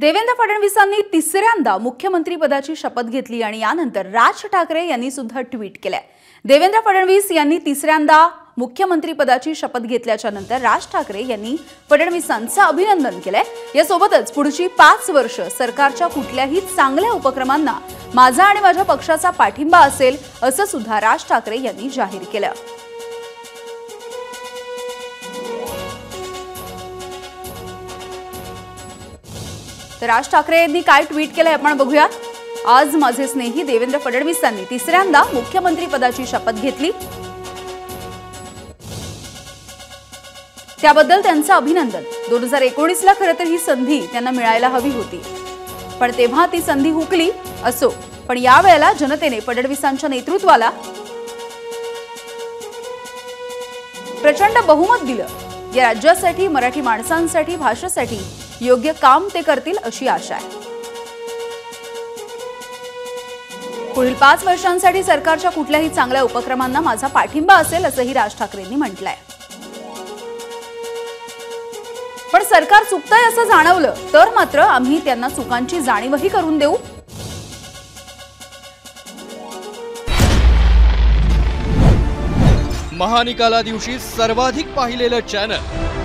देवेंद्र फडणवीसांनी तिसऱ्यांदा मुख्यमंत्रीपदाची शपथ घेतली आणि यानंतर राज ठाकरे यांनी सुद्धा ट्विट केले। देवेंद्र फडणवीस यांनी तिसऱ्यांदा मुख्यमंत्रीपदाची शपथ घेतल्याच्या नंतर राज ठाकरे यांनी फडणवीसांचं अभिनंदन केले। यासोबतच पुढची 5 वर्ष सरकारच्या कुठल्याही चांगल्या उपक्रमांना माझा आणि माझ्या पक्षाचा पाठिंबा असेल असं सुद्धा राज ठाकरे यांनी जाहीर केलं। तर राज ठाकरे यांनी काय ट्विट केलंय आपण बघूया। आज माझे स्नेही देवेंद्र फडणवीसांनी तिसऱ्यांदा मुख्यमंत्री पदाची शपथ घेतली, त्याबद्दल त्यांचं अभिनंदन। 2019 ला खरं तर ही संधी त्यांना मिळायला हवी होती, पण तेव्हा ती संधी हुकली असो, पण यावेळेला जनतेने फडणवीसांच्या नेतृत्वाला प्रचंड बहुमत दिलं। या राज्यासाठी, मराठी माणसांसाठी, भाषेसाठी योग्य काम ते करतील अशी आशा आहे। पुढील 5 वर्षांसाठी सरकारच्या कुठल्याही चांगल्या उपक्रमांना माझा पाठिंबा असेल असंही राज ठाकरेंनी म्हटलंय। पण सरकार चुकतंय असं जाणवलं तर मात्र आम्ही त्यांना चुकांची जाणीवही करून देऊ। महानिकाला दिवशी सर्वाधिक पाहिलेलं चॅनल